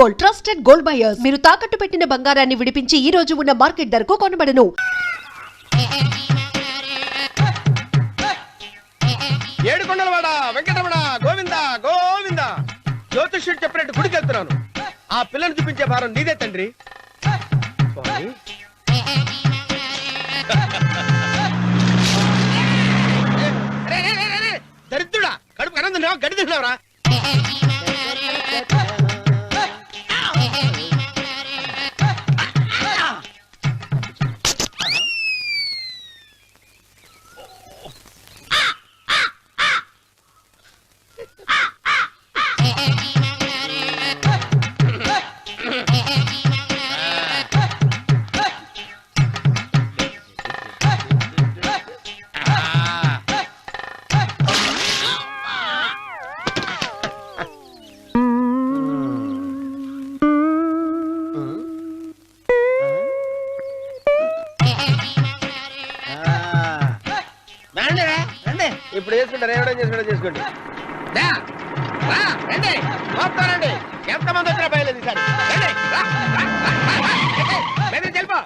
Gold, trusted gold buyers. మీరు తాకట్టు పెట్టిన బంగారాన్ని విడిపించి ఈ రోజు ఉన్న మార్కెట్ ధరకు కొనబడను. ఏడుకొండలవాడ వెంకటరమణ గోవింద గోవింద. జ్యోతిష్యుడు చెప్పినట్టు గుడికి వెళ్తున్నాను. ఆ పిల్లను చూపించే భారం నీదే తండ్రి. స్వామి. దరిద్రుడా, కడుపు అన్నం తిన్నావా, గడి తిన్నావరా? ఇప్పుడు చేసుకుంటారు, ఎవడో చేసుకుంటా చేసుకోండి. రండి మొత్తం రండి. ఎంతమంది వచ్చినా బయలేదు ఈసారి. చెల్పా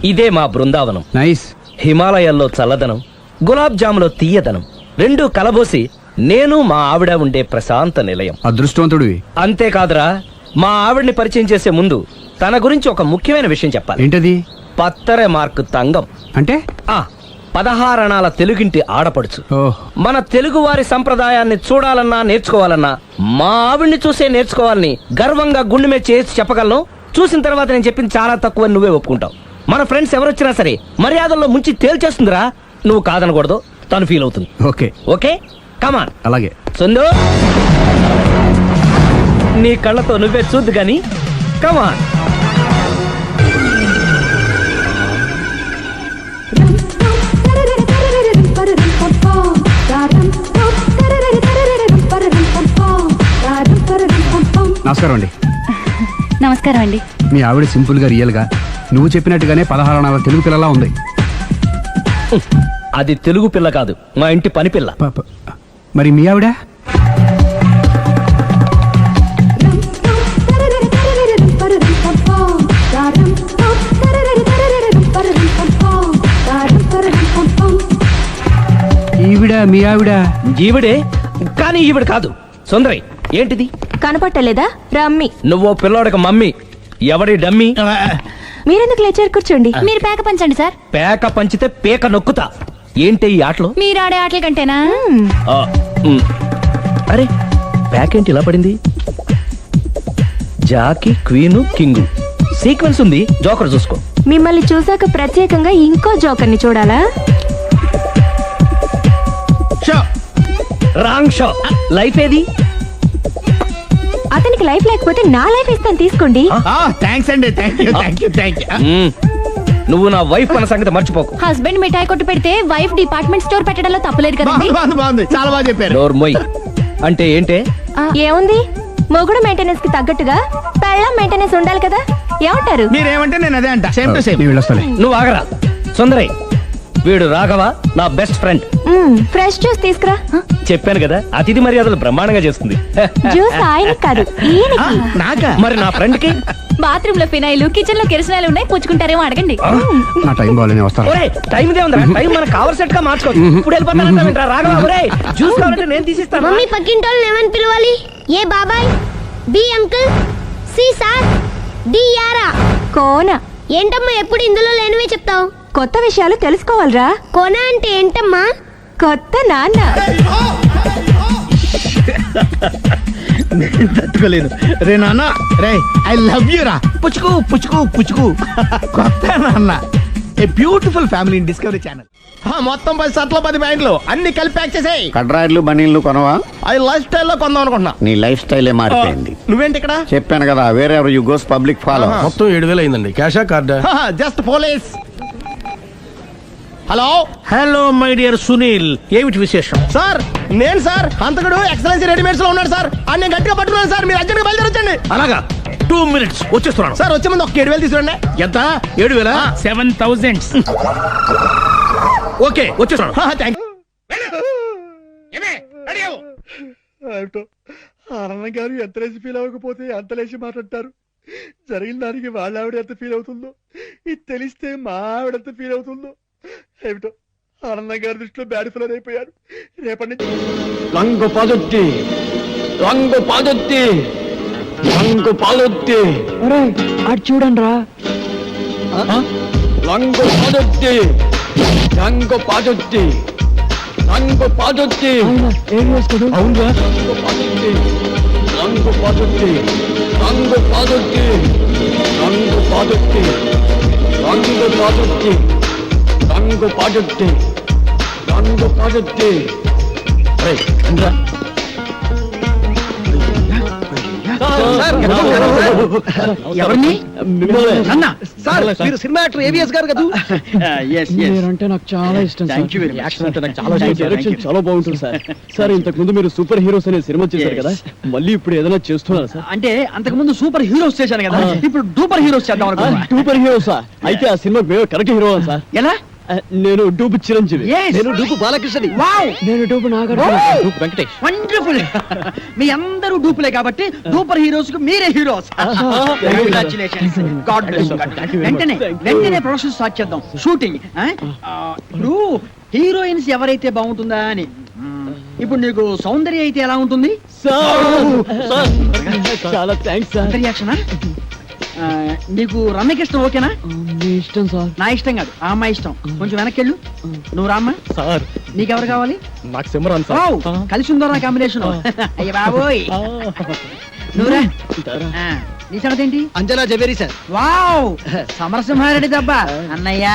ఇదే మా బృందావనం. నైస్. హిమాలయాల్లో చల్లదనం, గులాబ్ జాములో తీయదనం రెండూ కలబోసి నేను మా ఆవిడ ఉండే ప్రశాంత నిలయం. అదృష్టవంతుడివి. అంతేకాదురా, మా ఆవిడ్ని పరిచయం చేసే ముందు తన గురించి ఒక ముఖ్యమైన విషయం చెప్పాలి. ఏంటది? పత్తరె మార్కు తంగం అంటే 16 అణాల తెలుగింటి ఆడపడుచు. మన తెలుగు వారి సంప్రదాయాన్ని చూడాలన్నా నేర్చుకోవాలన్నా మా ఆవిడ్ని చూసే నేర్చుకోవాలని గర్వంగా గుండె మీద చేసి చెప్పగలను. చూసిన తర్వాత నేను చెప్పింది చాలా తక్కువ, నువ్వే ఒప్పుకుంటావు. మన ఫ్రెండ్స్ ఎవరొచ్చినా సరే మర్యాదల్లో ముంచి తేల్చేస్తుందిరా. నువ్వు కాదనకూడదు, తను ఫీల్ అవుతుంది. ఓకే ఓకే, కమాన్. అలాగే. సుందు, నీ కళ్ళతో నువ్వే చూద్దు గాని కమాన్. నమస్కారం అండి. నమస్కారం అండి. మీ ఆవిడ సింపుల్ గా రియల్ గా నువ్వు చెప్పినట్టుగానే 16 అణాల తెలుగు పిల్లలా ఉంది. అది తెలుగు పిల్ల కాదు, మా ఇంటి పని పిల్ల. మరి మీ ఆవిడ? ఈవిడ మీ ఆవిడ? ఈవిడే, కానీ ఈవిడ కాదు. సుందరి, ఏంటిది కనపట్టలేదా? రమ్మి. నువ్వు పిల్లోడికి మమ్మీ. ఎవడి డమ్మీ? మీరెందుకు లేచారు? కూర్చోండి. మీరు పేక పంచండి సార్. పేక పంచితే పేక నొక్కుతా. ఏంటి ఈ ఆటలు? మీరు ఆడే ఆటల కంటేనా? అరే, పేక ఏంటి ఇలా పడింది? జాకి, క్వీను, కింగు సీక్వెన్స్ ఉంది. జోకర్ చూసుకో. మిమ్మల్ని చూసాక ప్రత్యేకంగా ఇంకో జోకర్ని చూడాలా? Wrong show. లైఫ్ ఏది? అతనికి లైఫ్ లేకపోతే నా లైఫ్ ఇస్తాను, తీసుకోండి. థాంక్స్ అండి. నువ్వు నా వైఫ్ అన్న సంగతి మర్చిపోకు. హస్బెండ్ మిఠాయి కొట్టు పెడితే వైఫ్ డిపార్ట్మెంట్ స్టోర్ పెట్టడంలో తప్పలేదు కదండి. చాలా బాగా చెప్పారు. డోర్ మొయ్. అంటే ఏంటే? ఏముంది, మొగుడు మెయింటెనెన్స్ కి తగ్గట్టుగా పెళ్ళాం మెయింటెనెన్స్ ఉండాలి కదా. ఏమంటారు? మీరేమంటే నేను అదే అంట. Same to same. నువ్వు ఆగరా. సుందరై, వీడు రాఘవ, నా బెస్ట్ ఫ్రెండ్. ఫ్రెష్ జ్యూస్ తీసుకురా. చెప్పాను కదా, అతిథి మర్యాదలు బ్రహ్మాండంగా చేస్తుంది. జ్యూస్ ఆయనకి కాదు ఈయనకి. నాకా? మరి నా ఫ్రెండ్ కి. బాత్రూమ్ లో ఫినాయిల్, కిచెన్ లో కిరసనాయిలు ఉన్నాయి, పుచ్చుకుంటారేమో అడగండి. నా టైం బాగాలేని వస్తాను. ఒరేయ్, టైం ఇదే ఉందా? టైం మనకు కవర్ సెట్ గా మార్చుకోవచ్చు. ఇప్పుడు వెళ్ళిపోతానంటా రాఘవ. ఒరేయ్, జ్యూస్ కావాలంటే నేను తీసిస్తాను. మమ్మీ పక్కింటోళ్ళని ఏమని పిలవాలి? ఏ బాబాయ్, B uncle, C sir, D యారా. కోన. ఏంటమ్మా ఎప్పుడు ఇందులో లేనివే చెప్తావు? కొత్త విషయాలు తెలుసుకోవాలిరా. కోన అంటే ఏంటమ్మా? కొత్త నాన్న. తట్టుకోలేను రే నాన్న. రే ఐ లవ్ యూ రా. పుచ్చుకు పుచ్చుకు పుచ్చుకు. కొత్త నాన్న. A beautiful family in discovery channel. మొత్తం 10 షర్ట్లు 10 ప్యాంట్లు అన్ని కలిపి ప్యాక్ చేసేయ్. కడ్రాయిడ్లు బనీళ్లు కొనవా? అది లైఫ్ స్టైల్లో కొందాం అనుకుంటున్నా. నీ లైఫ్ స్టైలే మారిపోయింది. నువ్వేంటి ఇక్కడ? చెప్పాను కదా, వేరే యు గోస్ పబ్లిక్ ఫాలో. మొత్తం 7,000 అయిందండి. క్యాషా కార్డా? Just police. Hello hello my dear Sunil, ఏమిటి విశేషం? సార్, నేను సార్ హంతకుడు ఎక్సలెన్సీ రెడీమేడ్స్ లో ఉన్నాడు సార్. అని నేను గట్టిగా పట్టుకున్నాను సార్. మీరు అర్జెంట్గా బయలుదేరొచ్చండి. అలాగా, 2 minutes వచ్చేస్తున్నాను. సార్ వచ్చే ముందు ఒక 7,000 తీసుకురండి. ఎంత? 7,000? 7,000. ఓకే, వచ్చేస్తున్నాను. థ్యాంక్ ఆనందం గారు ఎంత లేచి ఫీల్ అవ్వకపోతే అంత లేచి మాట్లాడతారు. జరిగిన దానికి వాళ్ళ ఆవిడ ఎంత ఫీల్ అవుతుందో, ఇది తెలిస్తే మా ఆవిడ ఎంత ఫీల్ అవుతుందో ఏమిటో. ఆనందం గారి దృష్టిలో బ్యాడ్ ఫీల్ అయిపోయారు. రేపటి నుంచి రంగు పాదొత్తి, రంగు పాదొత్తి, రంగు పాదొత్తి. అటు చూడండి రా. రంగు పాదొత్తి, రంగు పాదొత్తి, రంగు పాదొత్తి. అవునురా, రంగు పాదొత్తి, రంగు పాదొత్తి, రంగు పాదొత్తి, రంగు పాదొత్తి, రంగు పాదొత్తి, రంగు పాదొత్తి, రంగు పాదొత్తి. ఎవరిని? అన్న సార్, మీరు సినిమా యాక్టర్ ఏవిఎస్ గారు కదా? అంటే నాకు చాలా ఇష్టం. యాక్షన్ అంటే నాకు చాలా డైరెక్షన్ చాలా బాగుంటుంది సార్. సార్, ఇంతకు ముందు మీరు సూపర్ హీరోస్ అనే సినిమా చేశారు కదా, మళ్ళీ ఇప్పుడు ఏదైనా చేస్తున్నారు సార్? అంటే అంతకు ముందు సూపర్ హీరోస్ చేశాను కదా, ఇప్పుడు డూపర్ హీరోస్ చేద్దాం అనుకున్నా. సూపర్ హీరోసా? అయితే ఆ సినిమా కరెక్ట్ హీరో సార్. ఎలా? నేను డూపు చిరంజీవి. నేను డూపు బాలకృష్ణ. వావ్, నేను dupe Nagarjuna. Dupe Venkatesh. Wonderful. మీ అందరూ డూపులే కాబట్టి డూపర్ హీరోస్ కు మీరే heroes. Congratulations. God bless you. వెంటనే ప్రొడక్షన్ స్టార్ట్ చేద్దాం. షూటింగ్. ఇప్పుడు హీరోయిన్స్ ఎవరైతే బాగుంటుందా అని. ఇప్పుడు నీకు సౌందర్య అయితే ఎలా ఉంటుంది? చాలా థ్యాంక్స్ సార్. రియాక్షనా? నీకు రమ్యకృష్ణ ఓకేనా? మీ ఇష్టం సార్. నా ఇష్టం కాదు, ఆ అమ్మాయి ఇష్టం. కొంచెం వెనక్కెళ్ళు. నువ్వు రామ్మా. సార్, నీకెవరు కావాలి? నాకు సిమరన్ ఓ, కలిసి ఉందో నా కాంబినేషన్. అయ్య బాబోయ్. నువ్వురా. నీ సంగతి ఏంటి? అంజనా జవేరి సార్. వావ్, సమరసింహారెడ్డి దెబ్బ అన్నయ్య.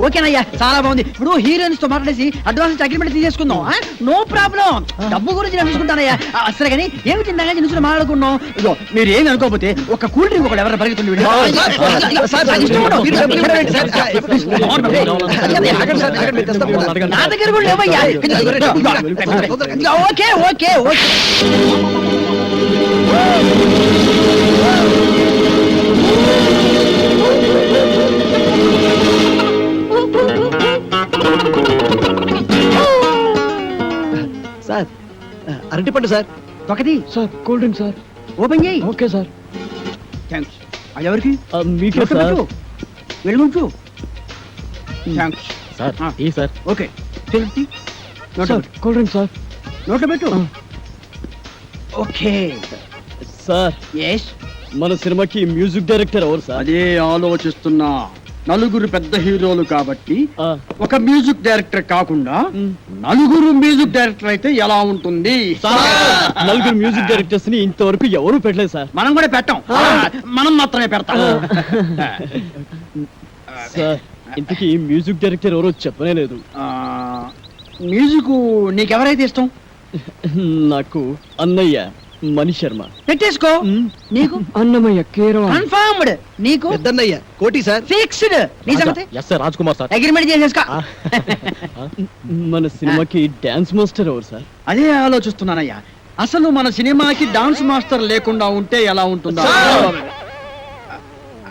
ఓకేనయ్యా, చాలా బాగుంది. ఇప్పుడు హీరోయిన్స్ తో మాట్లాడేసి అడ్వాన్స్ అగ్రిమెంట్ తీసేసుకుందాం. No problem. డబ్బు గురించి నేను చూసుకుంటానయ్యా. సరే కానీ ఏమి తిందా నుంచి మాట్లాడుకున్నాం. ఇగో మీరు ఏమి అనుకోకపోతే ఒక కూల్ డ్రింక్ ఒకటి ఎవరైనా పరిగెత్తుంది. నా దగ్గర కూడా లేవయ్యా. Okay okay okay. సార్, అరటిపండు సార్. ఒకటి sir, cool drink sir. Open చేయి. Okay sir. థ్యాంక్స్. ఎవరికి? మీకే సార్. వెళ్ళుంచు. థ్యాంక్స్ సార్, ఈ sir. Okay. 50 sir, cool drink sir. నోట్లో పెట్టు. Okay sir, yes. మన సినిమాకి మ్యూజిక్ డైరెక్టర్ ఎవరు సార్? అదే ఆలోచిస్తున్నా. నలుగురు పెద్ద హీరోలు కాబట్టి ఒక మ్యూజిక్ డైరెక్టర్ కాకుండా నలుగురు మ్యూజిక్ డైరెక్టర్ అయితే ఎలా ఉంటుంది? నలుగురు మ్యూజిక్ డైరెక్టర్స్ ని ఇంతవరకు ఎవరు పెట్టలేదు సార్. మనం కూడా పెట్టాం. మనం మాత్రమే పెడతాం. సార్, ఇంతకీ మ్యూజిక్ డైరెక్టర్ ఎవరో చెప్పనే లేదు. మ్యూజిక్ నీకెవరైతే ఇష్టం? నాకు అన్నయ్య మణి శర్మ. పెట్టేసుకో. నీకు? అన్నమయ్య కీరవాణి. కన్ఫర్మ్డ్. నీకు? పెద్దన్నయ్య కోటి సార్. ఫిక్స్డ్. నీ సంగతి? Yes sir, Raj Kumar sir. Agreement చేసేసుకో. మన సినిమాకి డాన్స్ మాస్టర్ ఎవరు సార్? అదే ఆలోచిస్తున్నానయ్యా. అసలు మన సినిమాకి డాన్స్ మాస్టర్ లేకుండా ఉంటే ఎలా ఉంటుందా?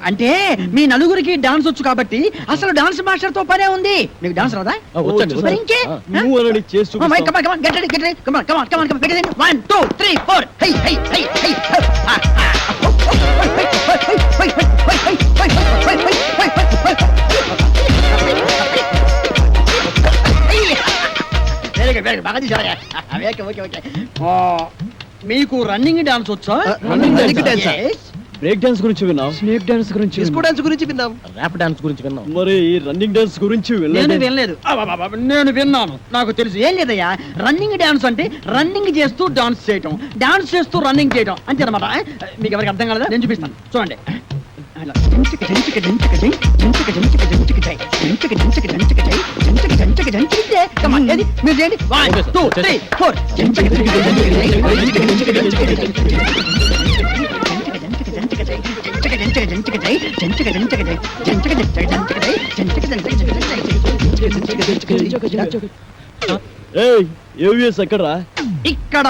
అంటే మీ నలుగురికి డాన్స్ వచ్చు కాబట్టి అసలు డాన్స్ మాస్టర్ తో పనే ఉంది. మీకు డాన్స్ రాదా? వచ్చండి మరి ఇంకే? నువ్వు అని చేసి Come on, చూపిస్తావు. come on, get ready, get ready. Come on, come on, come on, come on. Get ready. 1, 2, 3, 4. Hey, hey, hey, hey. Very good, very good. బాగా తీశారయ్యా. Okay, okay, okay. మీకు రన్నింగ్ డాన్స్ వచ్చా? Running dance Yes. Break dance గురించి విన్నాం, snake dance గురించి disco విన్నాం. Dance గురించి విన్నాం. ర్యాప్ డాన్స్ గురించి విన్నాం. మరి ఈ రన్నింగ్ డాన్స్ గురించి నేను వినలేదు. వినలేదు. నేను విన్నాను, నాకు తెలుసు. ఏం లేదయ్యా, రన్నింగ్ డాన్స్ అంటే రన్నింగ్ చేస్తూ డాన్స్ చేయటం, డాన్స్ చేస్తూ రన్నింగ్ చేయటం అంతే అనమాట. మీకు ఎవరికి అర్థం కాలేదా? నేను చూపిస్తాను, చూడండి. అలా. జంచిక, జంచిక, జంచిక, జై. జంచిక, జంచిక, జంచిక, జై. జంచిక, జంచిక, జంచిక, జై. జంచిక, జంచిక, జంచిక, జై. Come on, ఏది? మీరు చేయండి. 1, 2, 3, 4. జంచిక, జంచిక, జంచిక, జై. జంచిక, జంచిక, జంచిక, జై. ఏయ్, ఏవిఎస్ ఎక్కడరా? ఇక్కడ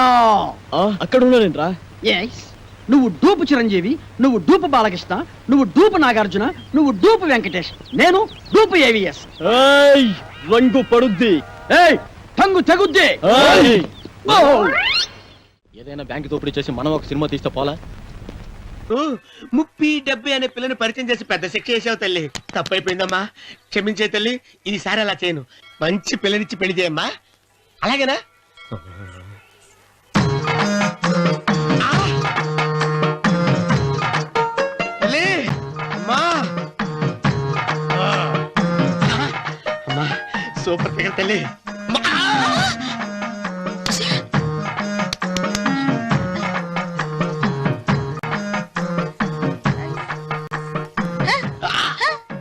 అక్కడ ఉన్నానేంట్రా? ఎస్, నువ్వు డూపు చిరంజీవి, నువ్వు డూపు బాలకృష్ణ, నువ్వు డూపు నాగార్జున, నువ్వు డూపు వెంకటేష్, నేను డూపు ఏవిఎస్. ఏయ్, రంగు పడుద్ది. ఏయ్, టంగు తెగుద్ది. ఏయ్, ఓ! ఏదైనా బ్యాంక్ దోపిడీ చేసి మనం ఒక సినిమా తీస్తే పోలా? 30-70 అనే పిల్లని పరిచయం చేసి పెద్ద శిక్ష చేసావు తల్లి. తప్పైపోయిందమ్మా, క్షమించే తల్లి. ఈసారి అలా చేయను. మంచి పిల్లనిచ్చి పెళ్లి చేయమ్మా. అలాగేనా? తల్లి, అమ్మా. అమ్మా, సూపర్ ఫిగర్ తల్లి.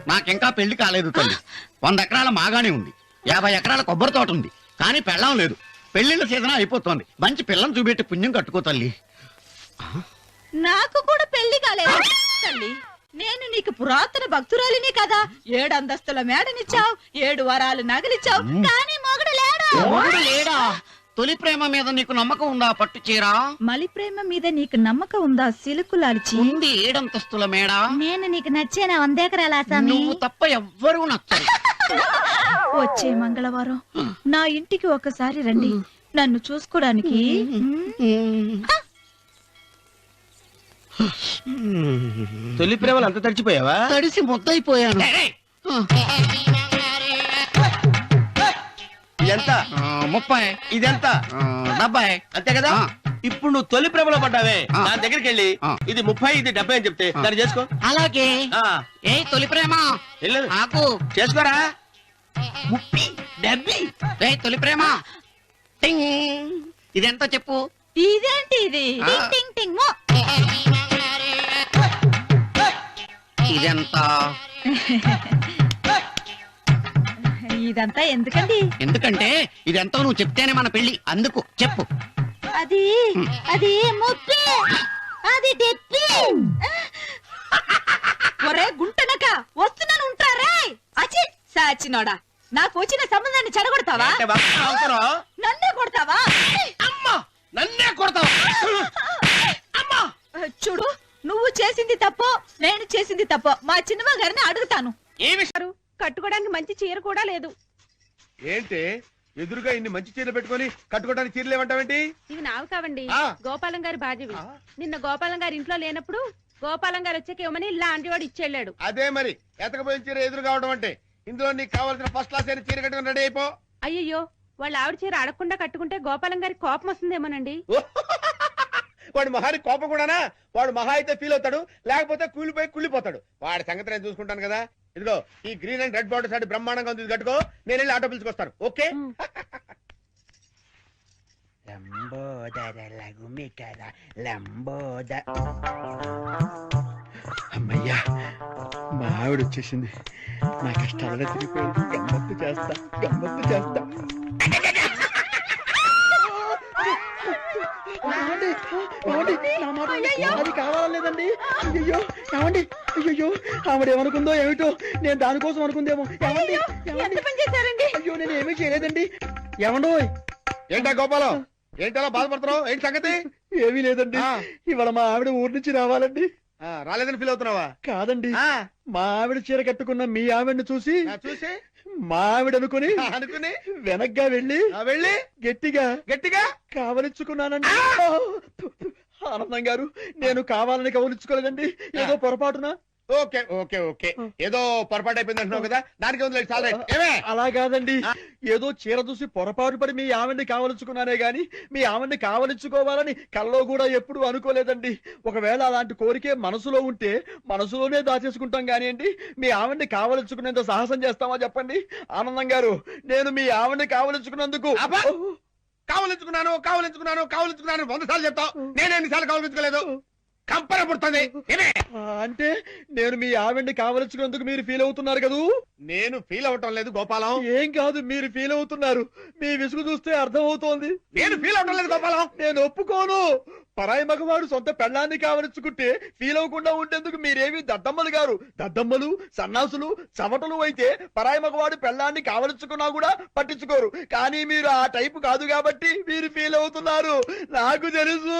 నాకింకా పెళ్లి కాలేదు తల్లి. 100 ఎకరాల మాగానే ఉంది, 50 ఎకరాల కొబ్బరి తోట ఉంది, కానీ పెళ్ళం లేదు. పెళ్లిళ్ళ సీజన్ అయిపోతుంది. మంచి పిల్లని చూపెట్టి పుణ్యం కట్టుకో తల్లి. నాకు కూడా పెళ్లి కాలేదు తల్లి. నేను నీకు పురాతన భక్తురాలిని కదా. 7 అంతస్తుల మేడనిచ్చావు, 7 వరాలు నగలిచ్చావు, కానీ మొగుడు లేడు. మొగుడు లేడా? తొలి ప్రేమ మీద నీకు నమ్మకం ఉందా? పట్టు చీర మలి ప్రేమ మీద నీకు నమ్మకం ఉందా? సిలుకులాల్చి ఉంది, 7 అంతస్తుల మేడ. నేను నీకు నచ్చేనా? 100 ఎకరాల ఆసామి. నువ్వు తప్ప ఎవ్వరూ నచ్చరు. వచ్చే మంగళవారం నా ఇంటికి ఒకసారి రండి, నన్ను చూసుకోవడానికి. తొలి ప్రేమలు అంత తడిచిపోయావా? తడిసి ముద్దయిపోయాను. ఎంత? 30. ఇదెంత? 70. అంతే కదా. ఇప్పుడు నువ్వు తొలి ప్రేమలో పడ్డావే, నా దగ్గరికి వెళ్ళి ఇది 30 ఇది 70 అని చెప్తే దాన్ని చేసుకో. అలాగే. ఆ, ఏ తొలి ప్రేమ వెళ్ళు. నాకు చేసుకోరా. 30, 70. ఏ తొలి ప్రేమ టింగ్. ఇదెంత చెప్పు? ఇదేంటి ఇది? టింగ్ టింగ్ టింగ్ మో. ఇదెంత? ఇదంతా ఎందుకండి? ఎందుకంటే ఇదెంతో నువ్వు చెప్తేనే మన పెళ్లి. అందుకు చెప్పు. అది అది ముప్పి, అది డెప్పి. ఒరే గుంటనక, వస్తున్నాను ఉంటారే. అచి సాచినోడా, నాకు వచ్చిన సంబంధాన్ని చెడగొడతావా? అంటే బాగా అవసరం. నన్నే కొడతావా? అమ్మా, నన్నే కొడతావు. అమ్మా, చూడు, నువ్వు చేసింది తప్పో, నేను చేసింది తప్పో మా చిన్నమ్మ గారిని అడుగుతాను. ఏ విషయం? కట్టుకోవడానికి మంచి చీర కూడా లేదు. ఏంటి ఎదురుగా ఇన్ని మంచి చీరలు పెట్టుకొని కట్టుకోవడానికి చీరలు ఏమంటావేంటి? ఇవి నావి కావండి, ఆ. గోపాలం గారి బాధ్యవి. నిన్న గోపాలం గారి ఇంట్లో లేనప్పుడు గోపాలం గారు వచ్చాక ఇవ్వమని లాంటి వాడు ఇచ్చెళ్ళాడు. అదే మరి ఎతకపోయిన చీర ఎదురు కావడం అంటే. ఇందులో నీకు కావాల్సిన ఫస్ట్ క్లాస్ అయిన చీర కట్టుకుని రెడీ అయిపో. అయ్యయ్యో, వాళ్ళ ఆవిడ చీర అడగకుండా కట్టుకుంటే గోపాలం గారి కోపం వస్తుందేమోనండి. వాడు మహాని కోపం కూడానా? వాడు మహా అయితే ఫీల్ అవుతాడు, లేకపోతే కూలిపోయి కుళ్ళిపోతాడు. వాడి సంగతి నేను చూసుకుంటాను కదా. ఇదిగో ఈ గ్రీన్ అండ్ రెడ్ బార్డర్ సారి బ్రహ్మాండంగా ఉంది, ఇది కట్టుకో. నేను వెళ్ళి ఆటో పిలుచుకొస్తాను. ఓకే? అమ్మయ్యా, మా ఆవిడ వచ్చేసింది. నా కష్టాలనే తిరిగిపోయింది. గమ్మత్తు చేస్తా, గమ్మత్తు చేస్తా. అది కావాలేదండి. అయ్యో ఏమండి, అయ్యో ఆవిడ ఏమనుకుందో ఏమిటో, నేను దానికోసం అనుకుందేమో. ఏమండి, అయ్యో నేను ఏమీ చేయలేదండి. ఏమండో? ఏంటా గోపాలం, ఏంటలా బాధపడుతున్నావు? ఏంటి సంగతి? ఏమీ లేదండి, ఇవాళ మా ఆవిడ ఊరి నుంచి రావాలండి. రాలేదని ఫీల్ అవుతున్నావా? కాదండి, మా ఆవిడ చీర కట్టుకున్న మీ ఆవిడని చూసి మా ఆవిడ అనుకుని వెనక్గా వెళ్ళి గట్టిగా కావలించుకున్నానండి. ఆనందం గారు, నేను కావాలని కవలించుకోలేదండి, ఏదో పొరపాటున. ఓకే ఓకే ఓకే, ఏదో పొరపాటు అయిపోయింది అంటున్నావు కదా, దానికి చాలా అలా కాదండి, ఏదో చీర చూసి పొరపాటు పడి మీ ఆవిడ్ని కావలించుకున్నానే గాని మీ ఆవిడ్ని కావలించుకోవాలని కల్లో కూడా ఎప్పుడు అనుకోలేదండి. ఒకవేళ అలాంటి కోరికే మనసులో ఉంటే మనసులోనే దాచేసుకుంటాం కానివ్వండి, మీ ఆవిడ్ని కావలించుకునేంత సాహసం చేస్తామా చెప్పండి? ఆనందం గారు, నేను మీ ఆవిడ్ని కావలించుకున్నందుకు కావలించుకున్నాను 100 సార్లు చెప్తావు, నేను ఎన్నిసార్లు కావలించుకోలేదు? కంపన పుడుతుంది. అంటే నేను మీ ఆవిడ్ని కావలించుకున్నందుకు మీరు ఫీల్ అవుతున్నారు కదూ? నేను ఫీల్ అవటం లేదు గోపాలం. ఏం కాదు, మీరు ఫీల్ అవుతున్నారు. మీ విసుగు చూస్తే అర్థం అవుతోంది. నేను ఫీల్ అవటం లేదు గోపాలం. నేను ఒప్పుకోను. పరాయి మగవాడు సొంత పెళ్ళాన్ని కావలించుకుంటే ఫీల్ అవ్వకుండా ఉండేందుకు మీరేమి దద్దమ్మలు గారు? దద్దమ్మలు, సన్నాసులు, చవటలు అయితే పరాయి మగవాడు పెళ్ళాన్ని కావలించుకున్నా కూడా పట్టించుకోరు. కానీ మీరు ఆ టైపు కాదు కాబట్టి మీరు ఫీల్ అవుతున్నారు, నాకు తెలుసు.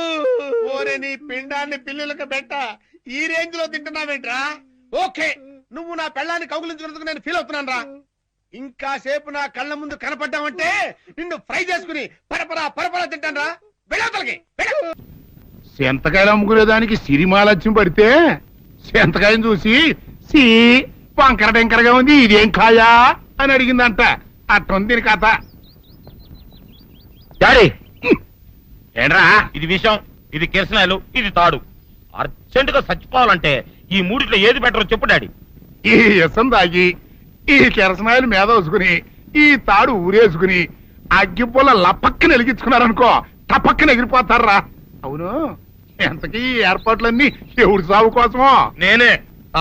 ఓరే నీ పిండాన్ని పిల్లులకు పెట్ట, ఈ రేంజ్ లో తింటున్నావేంట్రా? ఓకే, నువ్వు నా పెళ్ళాన్ని కౌగులించుకున్నందుకు నేను ఫీల్ అవుతున్నాను రా. ఇంకా సేపు నా కళ్ళ ముందు కనపడ్డావంటే నిన్ను ఫ్రై చేసుకుని పరపరా తింటాను రా. వెళ్ళవతలకి. సెంతకాయలు అమ్ముకునేదానికి సిరిమాలత్యం పడితే సెంతకాయని చూసి సి వంకర టెంకరగా ఉంది, ఇదేం కాయా అని అడిగిందంట. అట్టుంది దీని కథ. డాడీ ఏంట్రా ఇది విషయం, ఇది కిరసనాయలు, ఇది తాడు. అర్జెంట్ గా చచ్చిపోవాలంటే ఈ మూడిట్లో ఏది బెటర్ చెప్పు డాడీ. ఈ ఇసం తాగి ఈ కిరసనాయలు మీద వేసుకుని ఈ తాడు ఊరేసుకుని అగ్గిపూల లపక్కన వెలిగించుకున్నారనుకో, టపక్కన ఎగిరిపోతారా. అవును, ఎంతకీ ఈ ఏర్పాట్లన్నీ ఎవరి సాగు కోసమో? నేనే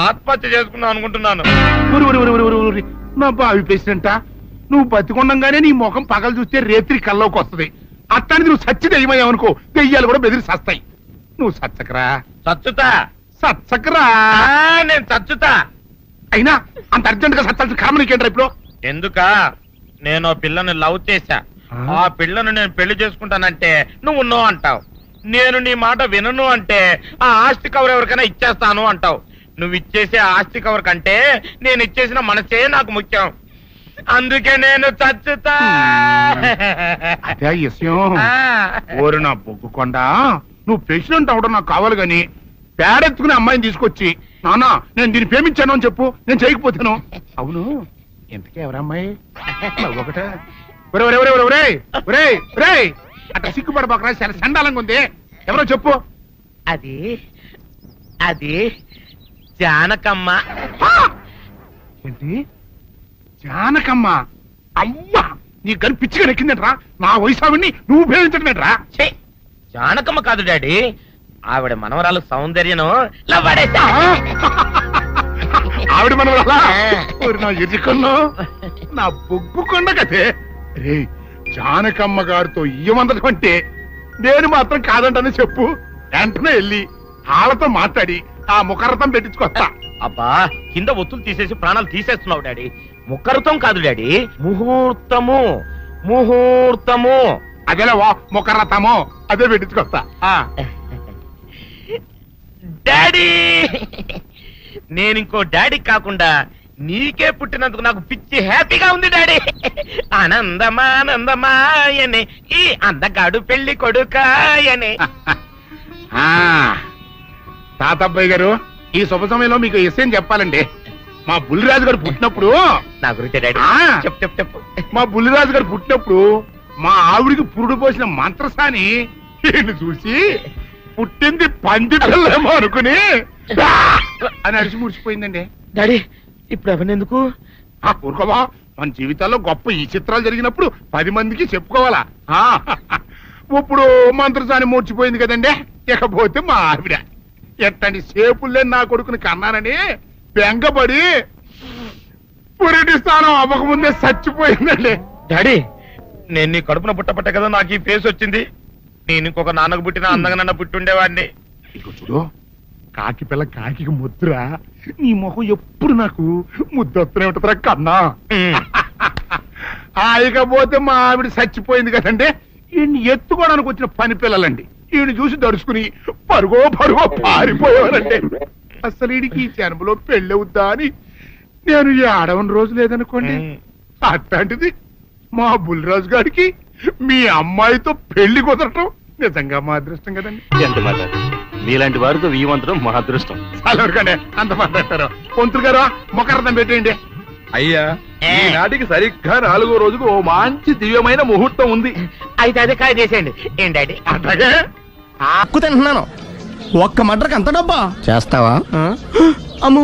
ఆత్మహత్య చేసుకుందాం అనుకుంటున్నాను. నా బావి పేసినంట, నువ్వు బతికొండంగానే నీ ముఖం పగలు చూస్తే రేత్రి కల్లోకి వస్తుంది. అట్టానికి నువ్వు సచ్చి దెయ్యమయ్యావనుకో, దెయ్యాలు కూడా బెదిరి సస్తాయి. నువ్వు సచ్చకరా. సచ్చకరా. నేను చచ్చుతా. అయినా అంత అర్జెంట్ గా సచ్చాల్సిన కారణం నీకేంట్రా ఇప్పుడు? ఎందుక నేను ఆ పిల్లని లవ్ చేశా, ఆ పిల్లను నేను పెళ్లి చేసుకుంటానంటే నువ్వు నో అంటావు. నేను నీ మాట వినను అంటే ఆ ఆస్తి కవర్ ఎవరికైనా ఇచ్చేస్తాను అంటావు. నువ్వు ఇచ్చేసే ఆస్తి కవర్ కంటే నేను ఇచ్చేసిన మనసే నాకు ముఖ్యం. అందుకే నేను చచ్చుతా. అదే విషయం. ఓరు నా బొగ్గుకొండ, నువ్వు ప్రెసిడెంట్ అవడం నాకు కావాలి గాని పేడెత్తుకునే అమ్మాయిని తీసుకొచ్చి నానా నేను దీన్ని ప్రేమించాను అని చెప్పు, నేను చేయకపోతాను. అవును, ఎంతకే ఎవరమ్మాయి? ఒకటే అట్లా సిగ్గుపడబోకరా, చాలా సండాలంగా ఉంది. ఎవరో చెప్పు. అది అది జానకమ్మ. ఏంటి జానకమ్మ? అమ్మా, నీ గని పిచ్చిగా నెక్కిందంట్రా. నా వయసు ఆవిడ్ని నువ్వు ప్రేమించడమేట్రా? జానకమ్మ కాదు డాడీ, ఆవిడ మనవరాలు సౌందర్యను ఆవిడ మనవరాలా? నా ఎరుకల్లో నా బొగ్గుకొండ కదే. రే, జానకమ్మ గారితో ఇయ్యమందడం అంటే నేను మాత్రం కాదంటని చెప్పు. వెంటనే వెళ్ళి వాళ్ళతో మాట్లాడి ఆ ముఖరథం పెట్టించుకొస్తా. అబ్బా, కింద ఒత్తులు తీసేసి ప్రాణాలు తీసేస్తున్నావు డాడీ. ముఖరథం కాదు డాడీ, ముహూర్తము. ముహూర్తము అదేలా ముఖరథము, అదే పెట్టించుకొస్తా. డాడీ, నేను ఇంకో డాడీ కాకుండా నీకే పుట్టినందుకు నాకు పిచ్చి హ్యాపీగా ఉంది డాడీ. ఆనందమానందమాయనే ఈ అందగాడు పెళ్లి కొడుకాయనే. తాతబ్బాయి గారు, ఈ శుభ సమయంలో మీకు విషయం చెప్పాలండి. మా బుల్లిరాజు గారు పుట్టినప్పుడు నా గురించి డాడీ చెప్పు. మా బుల్లిరాజు గారు పుట్టినప్పుడు మా ఆవిడికి పురుడు పోసిన మంత్రసాని ఈయన చూసి పుట్టింది పంది పిల్లేమో అనుకుని అని అరిచి ముడిచిపోయిందండి. డాడీ, ఇప్పుడు అవన్నెందుకు? ఊరుకోవా, మన జీవితాల్లో గొప్ప ఈ చిత్రాలు జరిగినప్పుడు 10 మందికి చెప్పుకోవాలా. ఇప్పుడు మంత్రసాని మూర్చిపోయింది కదండి. ఇకపోతే మా ఆవిడ ఎట్టండి సేపుల్లే నా కొడుకుని కన్నానని బెంగపడి పురిటి స్థానం అవ్వకముందే చచ్చిపోయిందండి. డాడీ, నేను నీ కడుపున పుట్టపట్ట కదా నాకు ఈ ఫేస్ వచ్చింది. నేను ఇంకొక నాన్నకు పుట్టిన అందంగా నన్ను పుట్టుండేవాడిని. ఇక చూడు, కాకి పిల్ల కాకి ముద్దురా. నీ మొహం ఎప్పుడు నాకు ముద్దొత్తనే ఉంటుందిరా కన్నా. ఇకపోతే మా ఆవిడ చచ్చిపోయింది కదండి. ఈయన్ని ఎత్తుకోవడానికి వచ్చిన పని పిల్లలండి. ఈయన చూసి దడుచుకుని పరుగో పారిపోయేవారండి. అసలు వీడికి ఈ జన్మలో పెళ్ళవుద్దా అని నేను ఏడవని రోజు లేదనుకోండి. అట్లాంటిది మా బుల్రాజు గారికి మీ అమ్మాయితో పెళ్లి కుదరటం నిజంగా మా అదృష్టం కదండి. ఎంత మాట, మీలాంటి వారితో వీయమంతరం మా అదృష్టం. అలాగే అంత మాట్లాడతారు. పొంతులు గారు మొకరదం పెట్టేయండి. అయ్యా ఈనాటికి సరిగ్గా 4వ రోజుకు ఓ మంచి దివ్యమైన ముహూర్తం ఉంది. అయితే అదే కాయ చేసేయండి. ఏంటండి అట్లాగే హక్కు తింటున్నాను. ఒక్క మడ్రకు అంత డబ్బా చేస్తావా? అమ్మో,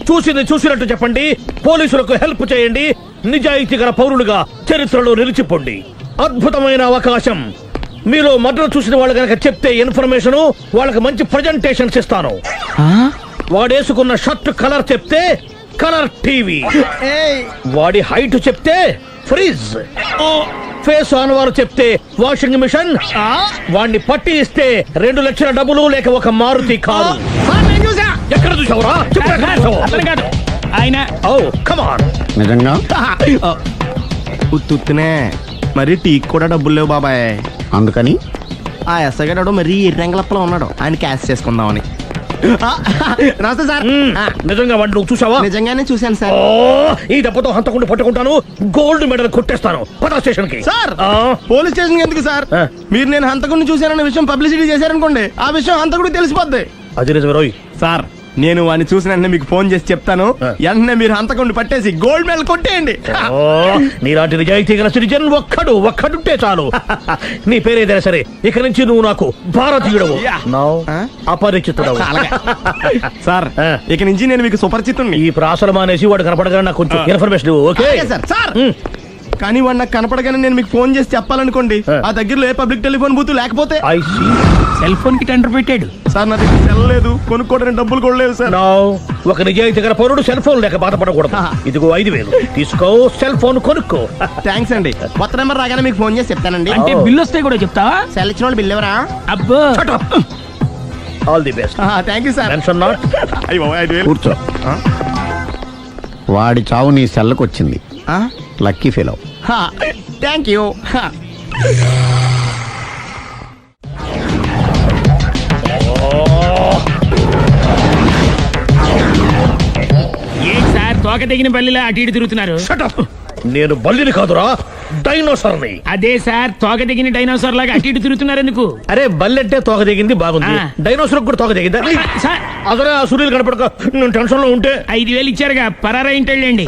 చూసింది చూసినట్టు చెప్పండి. పోలీసులకు హెల్ప్ చేయండి. నిజాయితీ గల పౌరులుగా చరిత్రలో నిలిచిపోండి. అద్భుతమైన అవకాశం. మీరు మర్డర్ చూసిన వాళ్ళు కనుక చెప్తే ఇన్ఫర్మేషన్, వాళ్ళకి మంచి ప్రజెంటేషన్స్ ఇస్తాను. వాడేసుకున్న షర్ట్ కలర్ చెప్తే కలర్ టీవీ, వాడి హైట్ చెప్తే ఫ్రిజ్, ఫేస్ ఆన్ వారు చెప్తే వాషింగ్ మిషన్, వాడిని పట్టి ఇస్తే 2 లక్షల డబ్బులు లేక ఒక మారుతి కారు. ఎక్కడ చూసావురా? ఆయన కమాన్. నిజంగా ఉత్తునే మరి టీకి కూడా డబ్బులు లేవు బాబాయ్. అందుకని ఆ ఎస్ఐ గారు మరీ ఎర్రంగలప్పలో ఉన్నాడు. ఆయన క్యాష్ చేసుకుందామని. నమస్తే సార్. నిజంగా వాడు నువ్వు చూసావా? నిజంగానే చూశాను సార్. ఈ దెబ్బతో హంతకుండా పట్టుకుంటాను. గోల్డ్ మెడల్ కొట్టేస్తాను. పద స్టేషన్ కి. సార్ పోలీస్ స్టేషన్ ఎందుకు సార్? మీరు నేను హంతకుడిని చూశానన్న విషయం పబ్లిసిటీ చేశారనుకోండి, ఆ విషయం హంతకుడికి తెలిసిపోద్ది. అది నిజమే రోయ్. సార్ నేను వాడిని చూసిన వెంటనే మీకు ఫోన్ చేసి చెప్తాను. వెంటనే మీరు హంతకుడిని పట్టేసి గోల్డ్ మెడల్ కొట్టేయండి. నీలాంటి నిజాయితీ గల సిటిజన్ ఒక్కడుంటే చాలు. నీ పేరేదైనా సరే ఇక నుంచి నువ్వు నాకు భారతీయుడవు, అపరిచితుడవు. సార్ ఇక నుంచి నేను మీకు సుపరిచితుడిని. ఈ ప్రాసలు మానేసి వాడు కనపడగానే నాకు కొంచెం ఇన్ఫర్మేషన్. Okay sir. కానీ వాడు నాకు కనపడగానే నేను మీకు ఫోన్ చేసి చెప్పాలనుకోండి, ఆ దగ్గరలో ఏ పబ్లిక్ టెలిఫోన్ బూత్ లేకపోతే సెల్ ఫోన్ కి టెండర్ పెట్టాడు సార్. నా దగ్గర సెల్ లేదు, కొనుక్కోవడానికి డబ్బులు కూడా లేవు సార్. ఒక నిజాయితీ గల పౌరుడు సెల్ ఫోన్ లేక బాధపడకూడదు. ఇదిగో 5,000 తీసుకో, సెల్ ఫోన్ కొనుక్కో. థ్యాంక్స్ అండి. కొత్త నెంబర్ రాగానే మీకు ఫోన్ చేసి చెప్తానండి. అంటే బిల్ వస్తే కూడా చెప్తావా? సెల్ ఇచ్చిన వాళ్ళు బిల్ ఎవరా? అబ్బో, all the best. Thank you sir. Mention not. కూర్చో. వాడి చావు నీ సెల్లకు వచ్చింది. Lucky fellow. Thank you. Sir తోక తెగిన బల్లిలా అటు ఇటు తిరుగుతున్నారు. నేను బల్లిని కాదురా, డైనోసార్ని. అదే సార్ తోక తెగిన డైనోసార్ లాగా అటు ఇటు తిరుగుతున్నారు ఎందుకు? అరే బల్లెట్టే తోక తెగింది బాగుంది, డైనోసార్ కూడా తోక తెగిందా? అదరే ఆ సూర్యులు కనపడక నేను టెన్షన్ లో ఉంటే 5,000 ఇచ్చారుగా, పరారా ఇంటండి.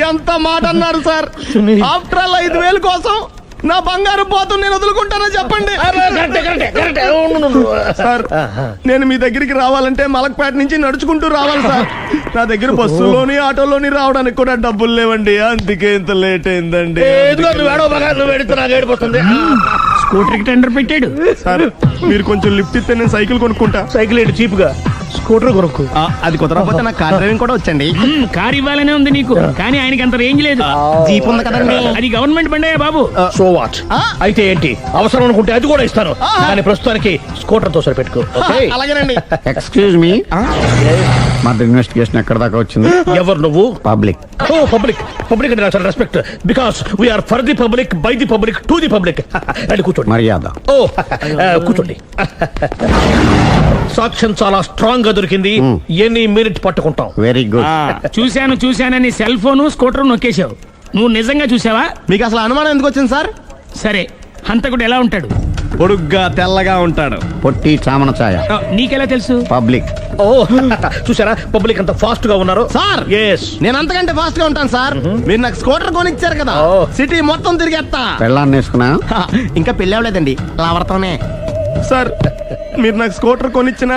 ఎంత మాట అన్నారు సార్? ఆఫ్టర్ ఆల్ 5,000 కోసం నా బంగారు పోతు నేను వదులుకుంటానో చెప్పండి సార్. నేను మీ దగ్గరికి రావాలంటే మలక్పేట నుంచి నడుచుకుంటూ రావాలి సార్. నా దగ్గర బస్సులోని ఆటోలోని రావడానికి కూడా డబ్బులు లేవండి, అందుకే ఇంత లేట్ అయిందండి. స్కూటర్ కి టెండర్ పెట్టాడు సార్. మీరు కొంచెం లిఫ్ట్ ఇస్తే నేను సైకిల్ కొనుక్కుంటా. సైకిల్ ఏంటి చీప్ గా, స్కూటర్ కొనుక్కు. అది కుదరకపోతే నాకు కార్ డ్రైవింగ్ కూడా వచ్చండి. కార్ ఇవ్వాలనే ఉంది నీకు, కానీ ఆయనకి అంత రేంజ్ లేదు. జీప్ ఉంది కదండి. అది గవర్నమెంట్ బండే బాబు. So what? అయితే ఏంటి, అవసరం అనుకుంటే అది కూడా ఇస్తాను, కానీ ప్రస్తుతానికి స్కూటర్ తో సరిపెట్టుకో. అలాగేనండి. ఎక్స్క్యూజ్ మీ, మర్డర్ ఇన్వెస్టిగేషన్ ఎక్కడ దాకా వచ్చింది? ఎవరు నువ్వు? పబ్లిక్. ఓ పబ్లిక్. పబ్లిక్ అంటే చాలా respect, because we are for the public, by the public, to the public. అని కూర్చోండి. మర్యాద. ఓ కూర్చోండి. సాక్ష్యం చాలా స్ట్రాంగ్ గా దొరికింది. ఎన్ని మినిట్ పట్టుకుంటాం. Very good. చూశానని సెల్ ఫోన్ స్కూటర్ నొక్కేశావు. నువ్వు నిజంగా చూసావా? మీకు అసలు అనుమానం ఎందుకు వచ్చింది సార్? సరే, హంతకుడు ఎలా ఉంటాడు? పొడుగ్గా తెల్లగా ఉంటాడు. పొట్టి చామన ఛాయ. నీకెలా తెలుసు? పబ్లిక్. ఓ చూసారా పబ్లిక్ అంత ఫాస్ట్ గా ఉన్నారు సార్. ఎస్, నేను అంతకంటే ఫాస్ట్ గా ఉంటాను సార్. మీరు నాకు స్కూటర్ కొనిచ్చారు కదా, సిటీ మొత్తం తిరిగేస్తా. పెళ్ళాన్ని వేసుకున్నా? ఇంకా పెళ్ళి అవ్వలేదండి, లావర్తోనే. సార్ మీరు నాకు స్కూటర్ కొనిచ్చిన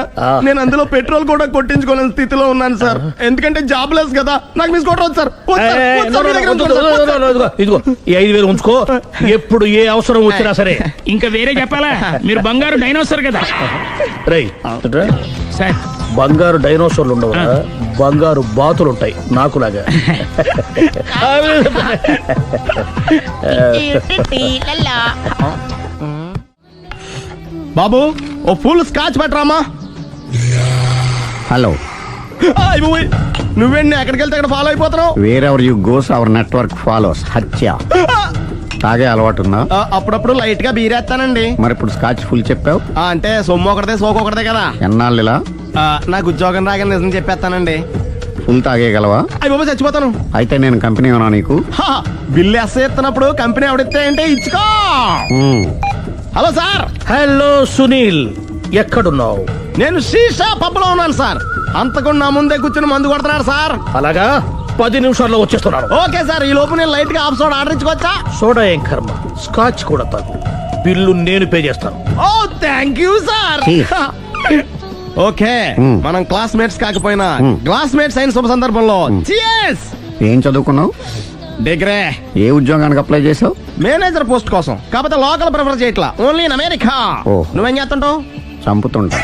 నేను అందులో పెట్రోల్ కూడా కొట్టించుకోలేని స్థితిలో ఉన్నాను సార్. ఎందుకంటే జాబ్ లెస్ కదా. నాకు మీ స్కూటర్ వద్దు సార్. ఇదిగో ఈ 5,000 ఉంచుకో, ఎప్పుడు ఏ అవసరం వచ్చినా సరే. ఇంకా వేరే చెప్పాలా? మీరు బంగారు డైనోసార్ కదా. రై సార్, బంగారు డైనోసార్లు ఉండవు, బంగారు బాతులు ఉంటాయి నాకులాగా. బాబు ఓ ఫుల్ స్కాచ్ పట్టరామా. హలో. నువ్వేండి ఎక్కడికి వెళ్తే అక్కడ ఫాలో అయిపోతున్నావు? Wherever you goes our network follows. హత్య. తాగే అలవాటు ఉందా? అప్పుడప్పుడు లైట్ గా బీరేస్తానండి. మరి ఇప్పుడు స్కాచ్ ఫుల్ చెప్పావు. అంటే సొమ్ము ఒకటిదే సోకు ఒకటిదే కదా. ఎన్నాళ్ళు ఇలా? నాకు ఉద్యోగం రాగానే నిజం చెప్పేస్తానండి. ఫుల్ తాగేయగలవా? అయ్యి బాబు చచ్చిపోతాను. అయితే నేను కంపెనీ ఉన్నా నీకు? బిల్లు ఎస్తున్నప్పుడు కంపెనీ ఎవడిస్తే అంటే ఇచ్చుకో. Hello sir. హలో సునీల్, ఎక్కడున్నావు? నేను శీషా పబ్లో ఉన్నాను సార్. అంతకుండా నా ముందే కూర్చుని మందు కొడుతున్నాడు సార్. అలాగా, 10 నిమిషాల్లో వచ్చేస్తున్నాను. Okay sir. ఈ లోపు నేను లైట్ గా హాఫ్ సోడా ఆర్డర్ ఇచ్చుకోవచ్చా? సోడా ఏం కర్మ, స్కాచ్ కూడా తాగు. బిల్లు నేను పే చేస్తాను. ఓ థ్యాంక్ యూ సార్. ఓకే, మనం క్లాస్మేట్స్ కాకపోయినా క్లాస్మేట్స్ అయిన శుభ సందర్భంలో cheers. ఏం చదువుకున్నావు? డిగ్రీ. ఏ ఉద్యోగానికి అప్లై చేసావు? మేనేజర్ పోస్ట్ కోసం. కాకపోతే లోకల్ ప్రిఫర్ చేయట్లా, ఓన్లీ ఇన్ అమెరికా. నువ్వేం చేస్తుంటావు? చంపుతుంటా.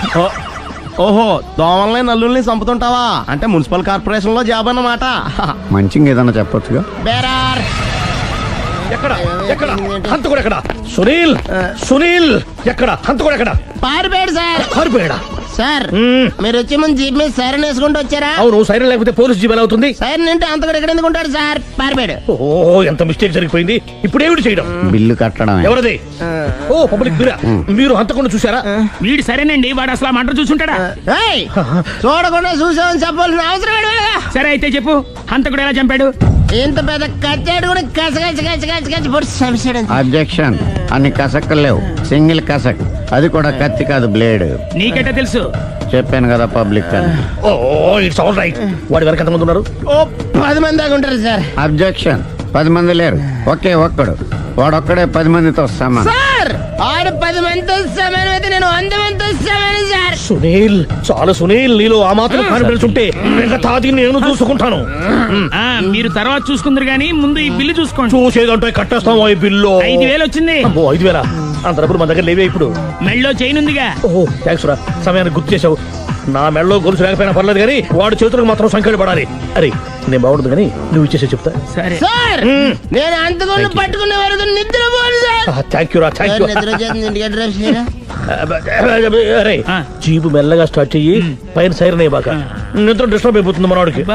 ఓహో, దోమల్ని నల్లుల్ని చంపుతుంటావా? అంటే మున్సిపల్ కార్పొరేషన్ లో జాబ్ అన్నమాట. మంచిగా ఏదన్నా చెప్పొచ్చుగా. బేరార్. ఎక్కడ ఎక్కడ హంతకుడు ఎక్కడ? సునీల్, సునీల్ ఎక్కడ? హంతకుడు ఎక్కడ? పారిపోయాడు సార్. పారిపోయాడా? సార్ మీరు వచ్చే ముందు జీప్ మీద సైరన్ వేసుకుంటూ వచ్చారా? అవును, సైరన్ లేకపోతే పోలీస్ జీవన్ అవుతుంది. సైరన్ అంటే అంతకుడు ఎక్కడ ఎందుకు ఉంటాడు సార్? పారిపోయాడు. ఓ, ఎంత మిస్టేక్ జరిగిపోయింది. ఇప్పుడు ఏమిటి చేయడం? బిల్లు కట్టడం. ఎవరది? ఓ, పబ్లిక్ మీరా? మీరు హంతకుండా చూసారా? వీడు సరేనండి, వాడు అసలు మంట చూసుంటాడా? చూడకుండా చూసామని చెప్పాల్సిన అవసరం లేదు. సరే అయితే చెప్పు, హంతకుడు ఎలా చంపాడు? ఇంత పెద్ద కచ్చాడు కూడా కసగచ్చి పొడి చంపేశాడు. అబ్జెక్షన్. అన్ని కసక్కలు లేవు, సింగిల్ కసక్. అది కూడా కత్తి కాదు, బ్లేడ్. నీకెట్టా తెలుసు? చెప్పాను కదా పబ్లిక్ అని. ఓ, ఇట్స్ ఆల్ రైట్. వాడి వెనక ఎంతమంది ఉన్నారు? ఓ 10 మంది దాకా ఉంటారు సార్. అబ్జెక్షన్. 10 మంది లేరు, ఒకే ఒక్కడు. వాడొక్కడే 10 మందితో సమానం. సార్ ఆడు 10 మందితో సమానం అయితే నేను 100 మందితో సమానం సార్. సునీల్, చాలా సునీల్, నీలో ఆ మాత్రం కాన్ఫిడెన్స్ ఉంటే మిగతాది నేను చూసుకుంటాను. మీరు తర్వాత చూసుకుందరు గానీ ముందు ఈ బిల్లు చూసుకోండి. చూసేదంటే కట్టేస్తాం. ఈ బిల్లు 5,000 వచ్చింది. 5,000? అంత డబ్బులు మన దగ్గర లేవే ఇప్పుడు. మెళ్ళో చైన్ ఉందిగా. ఓహో, థ్యాంక్స్ రా, సమయానికి గుర్తు చేసావు. నా మెడలో గొలుసు లేకపోయినా పర్లేదు కానీ వాడి చేతులకు మాత్రం సంఖ్యలు పడాలి. అరే, నేను బాగుంటుంది కానీ నువ్వు ఇచ్చేసే చెప్తా. సరే సార్, నేను అంతకుండా పట్టుకునే వరకు నిద్రపోను సార్. థ్యాంక్ యూ రా, థ్యాంక్ యూ. అరే, జీపు మెల్లగా స్టార్ట్ చెయ్యి, పైన సైరన్ అయ్యి బాగా నిద్ర డిస్టర్బ్ అయిపోతుంది మనవాడికి.